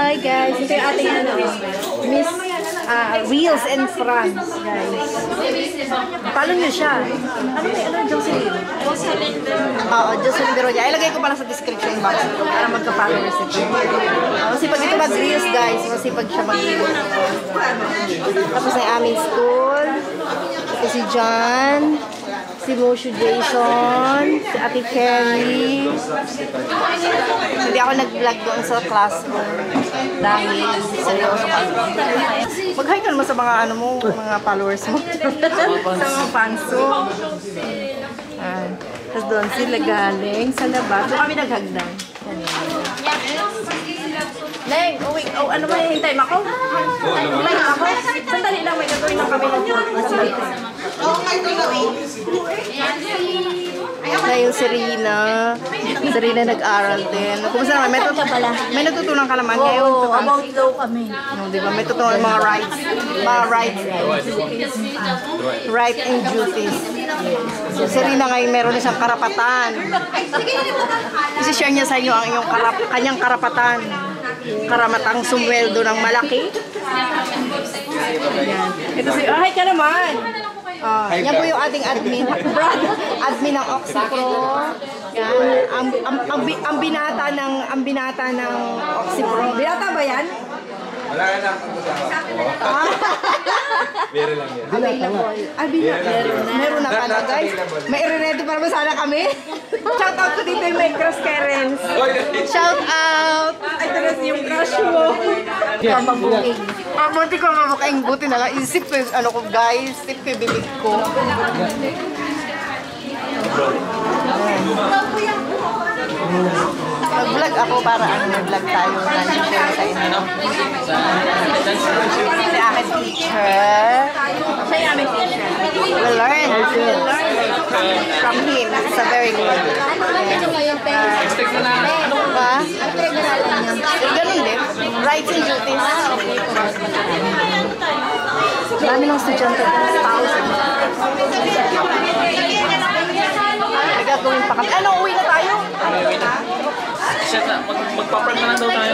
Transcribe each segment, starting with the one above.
Hi guys, ito yung ating Miss Reels in France, guys. Follow nyo siya. Ano Jocelyn? Oo, Jocelyn Beroya. Ilagay ko pala sa description box para magka-followers ito. Masipag ito mag-reels, guys. Masipag siya mag-reels. Tapos ay aming school. Ito si John. Si Moshu Jason. Si Ate Kerry. Hindi ako nag-vlog doon sa classroom. Dahil seryoso ka. Mag-hi ka naman sa mga ano mo, mga followers mo. Sa mga fans mo. Tapos doon sila galing sa labas. Doon kami naghagdan. Leng, ano ba yung hintay mo ako? Umayin ako? Sandali lang, may gagawin lang kami ng yung Serena. Serena nag-aral din. Kumusta naman? May natutunan ka naman ngayon. Oo, about daw kami. Diba? May tutunan mga rights. Mga rights. Right and duties. So, Serena ngayon meron na siyang karapatan. Kasi share niya sa inyo ang kanyang karapatan. Karamatang sumweldo ng malaki. Ayan. Ito si... Hi ka naman! Yan po yung ating admin. Admin ng Oxypro. Yan. Ang binata ng Oxypro. Binata ba yan? Wala ka na. Meron lang yan. Available. Meron na pala, guys. May i-ready pa naman sana kami. Shout out ko dito yung may crush Karens. Shout out! Ito na yung crush mo. Mabuking. Buti ko mabuking. Buti na lang. Isip ko yung ano ko, guys. Isip ko yung bibig ko. Mag-vlog ako para mag-vlog tayo. Nag-share sa inyo. Si aking teacher. Siya yung aming teacher. We'll learn. From him. It's a very good. Ba? Ganun din. Rights and duties. Dami ng estudyante. Thousands. Nagagawin pa kami. Ano, uwi na tayo? Magpa-park na lang daw tayo.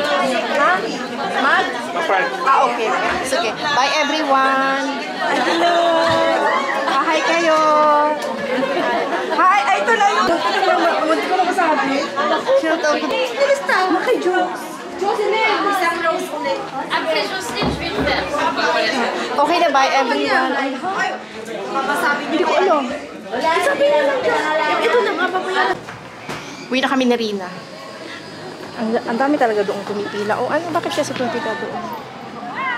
Ha? Mag? Pa-park. Okay. Sige. Bye everyone. Hello. Hi kayo. Hi. Ay, ito na yun. Munti ko na masabi. Shout out. Bilis tama kay Jokes. Jocelyn. Isang rose ulit. Après Jocelyn, je vais le faire. Okay na, bye everyone. Ay, masabi niyo. Hindi ko alam. Sabi na lang dyan. Ito na nga, papayan. Uwi na kami na Rina. Ang dami talaga doon kumipila. O ano, bakit siya sa kumipila doon?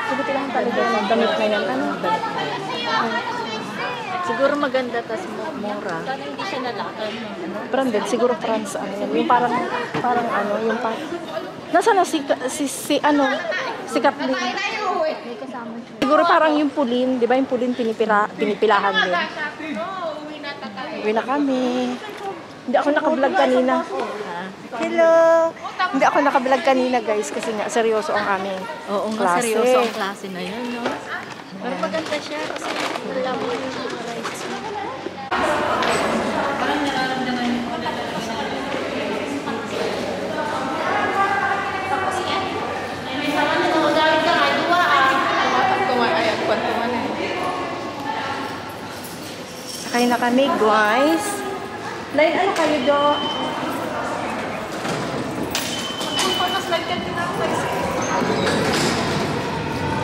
Sabi lang talaga yung damit na yan. Ano? Siguro maganda, tas mura. Sana hindi siya nalakan. Branded, siguro France. Ano yan? Yung parang ano, yung parang... Nasaan na si Kathleen? May kasama siya. Siguro parang yung pulin, di ba yung pulin pinipilahan din. Uwi na kami. Hindi ako naka-vlog kanina. Hello! Hindi ako naka-vlog kanina, guys, kasi nga seryoso ang aming Oo nga, seryoso ang klase na yun, no? Pero maganda siya kasi wala mo yung rights. Parang nararamdaman yung mga tapos yan. May sama na nagawagawin ka, ay duwa Sakay na kami, guys. Line, ano kayo do?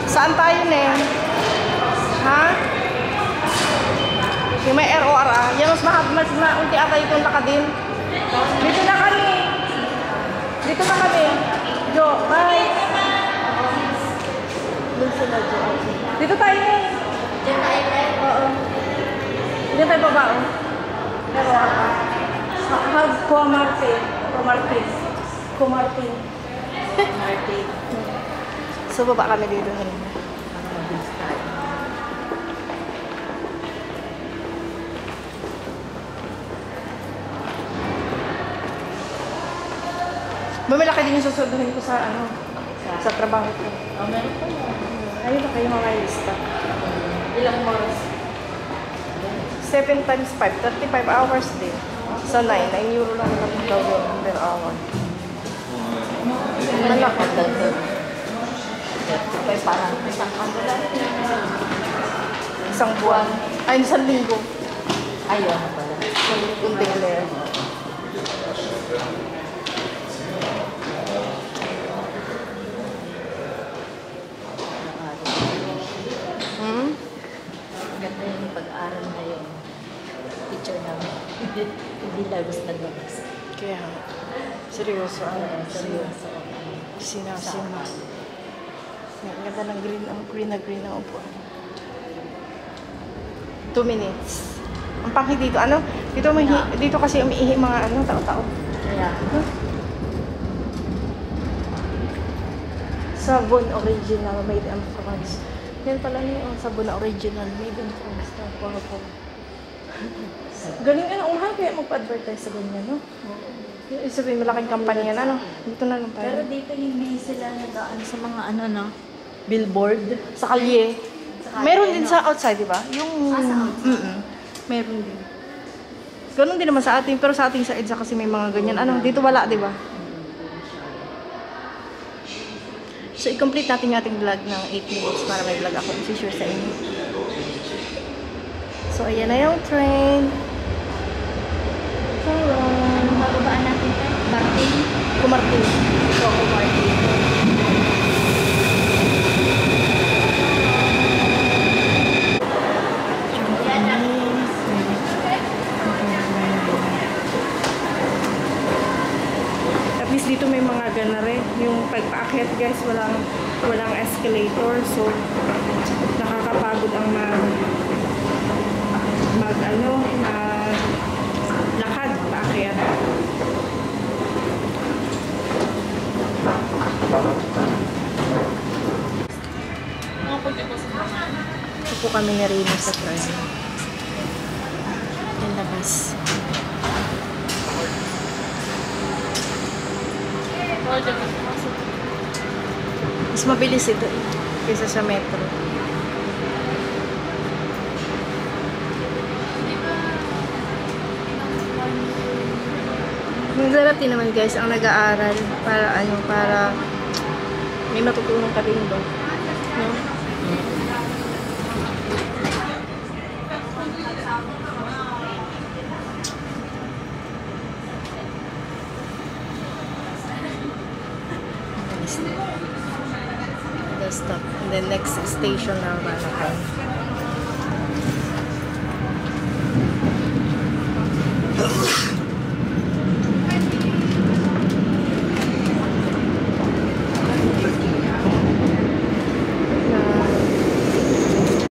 Saan tayo, Neng? Ha? Yung may ROR, yan mas maunti ata yung lakadin. Dito na kami. Dito na kami. Jo, bye. Doon sila, Jo. Dito tayo, Neng. Diyan tayo tayo. Oo. Diyan tayo baba, oh. ROR. Kumartin. So, baba kami dito ngayon. Malaki din yung susunduhin ko sa sa trabaho ko. Oh, meron pa yan. Ayun na kayo mga lista. Ilang oras? 7 times 5, 35 hours din. Sa 9 euro lang naman gawin per hour. Malaki. Okay, parang isang buwan. Ay, isang linggo. Ayun na pala. Isang linggong declare. Hmm? Ganda yung pag-aaral na yung teacher namin. Hindi lagos na labas. Kaya, seryoso. Seryoso. Sinasima. Ang ganda ng green na upuan. 2 minutes. Ang panghi dito, ano? Dito kasi umiihi mga tao-tao. Kaya, Sabon original made in France. Yan pala niyo, sabon na original made in France. Puro. Galing umahal kaya magpa-advertise sa ganyan, no? Sabihin, malaking kampanya na, no? Dito na lang tayo. pero dito hindi sila nag-ano sa mga billboard. Sa kalye. Meron din sa outside, di ba? Yung... sa outside? Meron din. Ganun din naman sa atin, pero sa ating sa EDSA kasi may mga ganyan. Dito wala, di ba? So, i-complete natin yung ating vlog ng 8 minutes para may vlog ako. I-share sa inyo. So, ayan na yung train. Anong bababaan natin tayo? Martin? Kumartin. So, Kumartin. At least dito may mga ganare. Yung pagpaakyat guys, walang escalator. So, nakakapagod ang lakad paakyat. Ito po kami na rin sa train. Yung labas. Mas mabilis ito kaysa sa metro. Masarap din naman guys ang nag-aaral para may matutunan ka din doon. No? The stop. And then next station na Manakan.